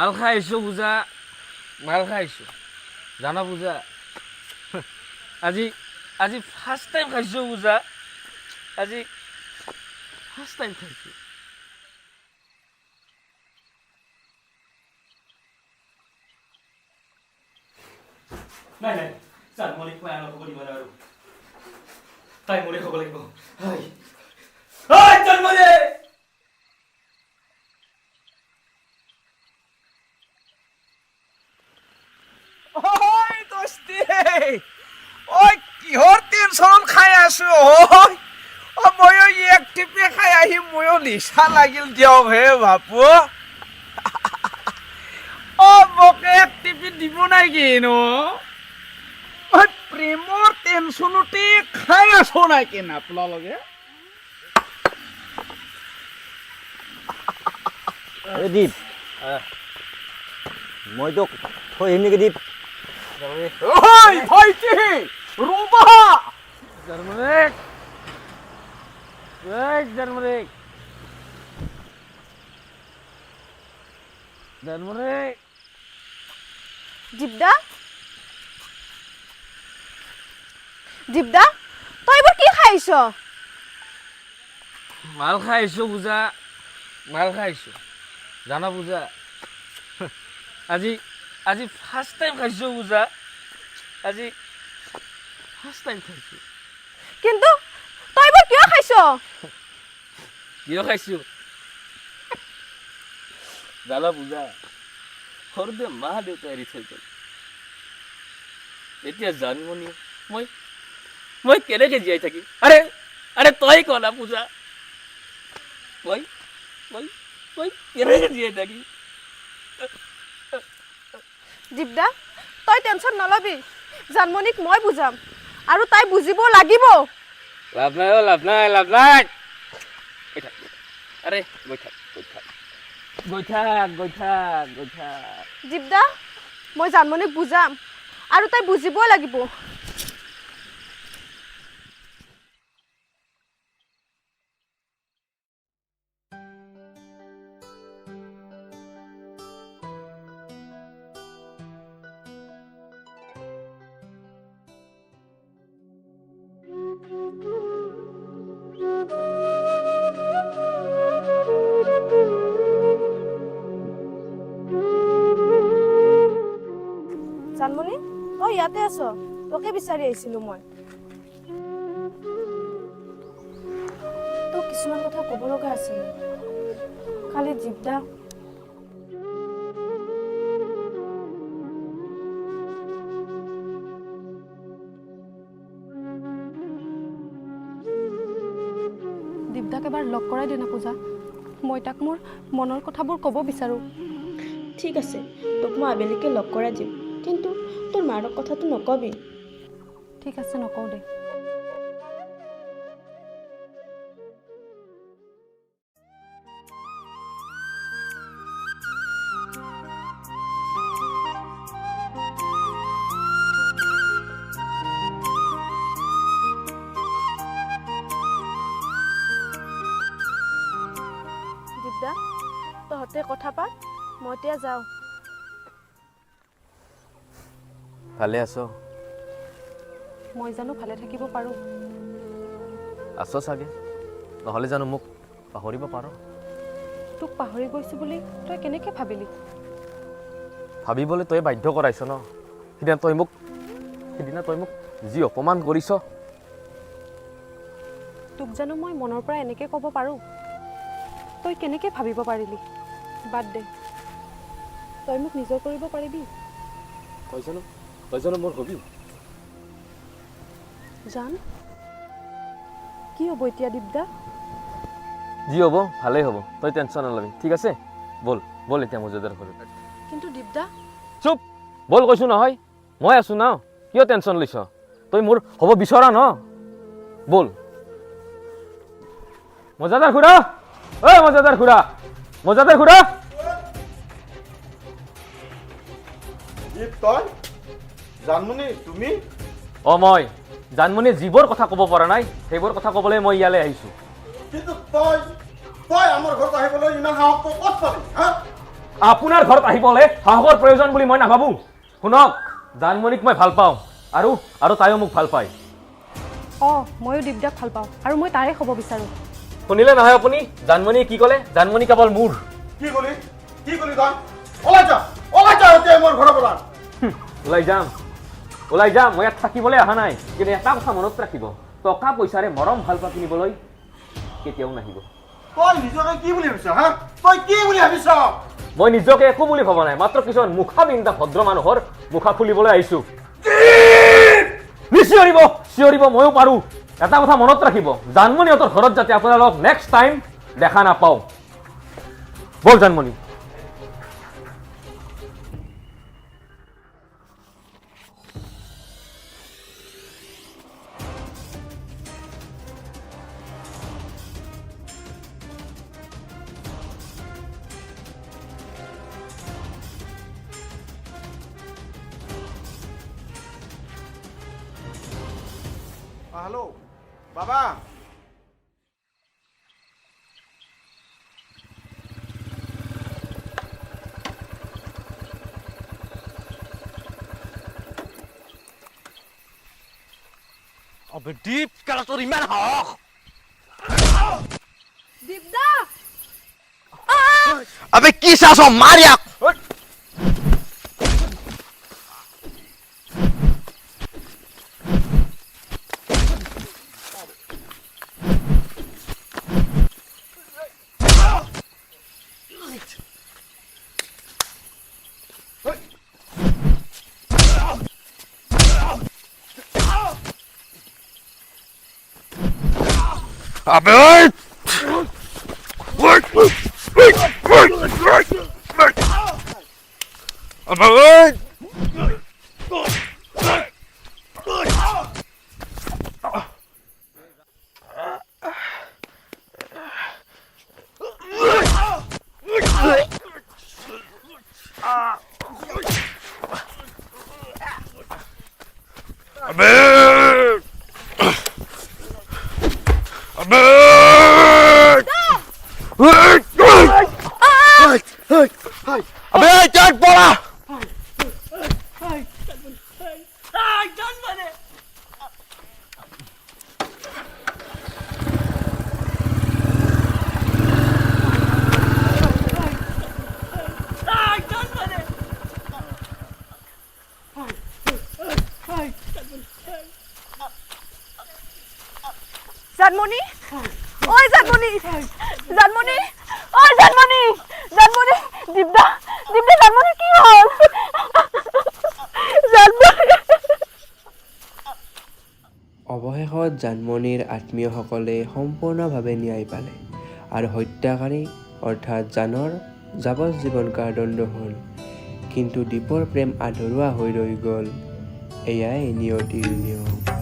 মাল খাইছো পূজা, মাল খাইছো জানা পূজা। আজি আজি ফাৰ্ষ্ট টাইম খাইছো পূজা, আজি ফাৰ্ষ্ট টাইম খাইছো। নাই নাই জানমণিক মই আনক দিব নোৱাৰো, তাই মোৰে হ'ব লাগিব। জানমণি ওই দোস্তি ওই কিহৰ টেনচন খাই আছো ময়ো এক টিপে খাই আহি ময়ো নিচা লাগিল দিয়ক হে বাপু। মোকে এক টিপি দিব নাই কিনো প্ৰেমৰ টেনচনতে খাই আছো নাই কিন আপোনালোকে। দীপ মই তোক থৈ আহিম নেকি দীপ? ভাইটি ৰবা জাৰ্মানিক জাৰ্মানিক জাৰ্মানিক দীপদা, দীপদা তই এইবোৰ কি খাইছ? মাল খাইছো পূজা, মাল খাইছো জানা পূজা। আজি আজি ফাৰ্ষ্ট টাইম খাইছো পূজা, আজি ফাৰ্ষ্ট টাইম খাইছো। কিন্তু তই এইবোৰ কিয় খাইছ? কিয় খাইছো জানা পূজা, সৰুতে মা দেউতা এৰি থৈ গ'ল। এতিয়া জানমণি মই মই কেনেকে জীয়াই থাকিম? আৰে আৰে তই ক না পূজা, মই মই মই কেনেকে জীয়াই থাকিম? দীপদা তই টেনচন নলবি, জানমণিক মই বুজাম আৰু তাই বুজিব লাগিব। লাভ নাই লাভ নাই লাভ নাই। আরে গৈ থাক গৈ থাক গৈ থাক গৈ থাক গৈ থাক। দীপদা মই জানমণিক বুজাম আৰু তাই বুজিবই লাগিব। জানমণি তই ইয়াতে আছ, তোকে বিচাৰি আহিছিলো মই। তোক কিছুমান কথা ক'ব লগা আছিল। খালি দীপদা দীপদাক এবাৰ লগ কৰাই দে না পূজা, মই তাক মোৰ মনৰ কথাবোৰ ক'ব বিচাৰোঁ। ঠিক আছে, তোক মই আবেলিকে লগ কৰাই দিম, কিন্তু তোৰ মাৰক কথাটো নকবি। ঠিক আছে নকওঁ দে। দীপদা তহঁতে কথা পাত, মই এতিয়া যাওঁ। ভালে আছ? মই জানো ভালে থাকিব পাৰোঁ? আছ চাগে, নহ'লে জানো মোক পাহৰিব পাৰ? তোক পাহৰি গৈছোঁ বুলি তই কেনেকৈ ভাবিলি? ভাবিবলৈ তই বাধ্য কৰাইছ ন। সিদিনা তই মোক যি অপমান কৰিছ। তোক জানো মই মনৰ পৰা এনেকৈ ক'ব পাৰোঁ? তই কেনেকৈ ভাবিব পাৰিলি? বাদ দে, তই মোক নিজৰ কৰিব পাৰিবি? তই জানো মোৰ হবি? জান কি হ'ব এতিয়া দীপদা? যি হ'ব ভালেই হ'ব, তই টেনশ্যন নলবি, ঠিক আছে? বল বল এতিয়া মজুদাৰ ঘৰত। কিন্তু দীপদা চুপ, বল কৈছো নহয়, মই আছো ন, কিয় টেনশ্যন লৈছ? তই মোৰ হ'ব বিচৰা ন, বল। মজাদাৰ খুৰা, ঐ মজাদাৰ খুৰা, মজাদাৰ খুৰা। তই জানমণি তুমি? মই জানমণি যিবোৰ কথা ক'ব পৰা নাই সেইবোৰ কথা ক'বলৈ মই ইয়ালৈ আহিছোঁ। কিন্তু তই তই আমাৰ ঘৰত আহিবলৈ ইমান সাহস তই ক'ত পালি? আপোনাৰ ঘৰত আহিবলৈ সাহসৰ প্ৰয়োজন বুলি মই নাভাবোঁ। শুনক, জানমণিক মই ভাল পাওঁ আৰু তাইও মোক ভাল পায়। অঁ ময়ো দীপদাক ভাল পাওঁ আৰু মই তাৰে হ'ব বিচাৰোঁ। শুনিলে নহয় আপুনি? জানমণিয়ে কি ক'লে? জানমণি কেৱল মোৰ। কি কলি তই ওলাই যা এতিয়া মোৰ ঘৰৰ পৰা। ওলাই যাম। মই ইয়াত থাকিবলৈ অহা নাই, কিন্তু এটা কথা মনত ৰাখিব, টকা পইচাৰে মৰম ভাল পোৱা কিনিবলৈ কেতিয়াও নাহিব। তই নিজকে কি বুলি ভাবিছ হা? তই কি বুলি ভাবিছ? মই নিজকে একো বুলি ভবা নাই, মাত্ৰ কিছুমান মুখা বিন্ধা ভদ্ৰ মানুহৰ মুখা খুলিবলৈ আহিছো। চিঞৰিব ময়ো পাৰো। এটা কথা মনত ৰাখিব, জানমণিহঁতৰ ঘৰত যাতে আপোনালোক নেক্সট টাইম দেখা নাপাওঁ। বল জানমণি। হেল্ল' বাবা। অবে দীপ কেলা তোৰ ইমান সাহস? দীপদা আবে কি চাছ? মাৰ ইয়াক। আবে জানমণি, ঐ জানমণি, জানমণি, ঐ জানমণি, জানমণি, দীপদা, জানমণি কি হ'ল? অৱশেষত জানমণিৰ আত্মীয়সকলে সম্পূৰ্ণভাৱে ন্যায় পালে আৰু হত্যাকাৰী অৰ্থাৎ জানৰ যাৱজ্জীৱন কাৰাদণ্ড হ'ল। কিন্তু দীপৰ প্ৰেম আধৰুৱা হৈ ৰৈ গ'ল। এয়াই নিয়তিৰ নিয়ম।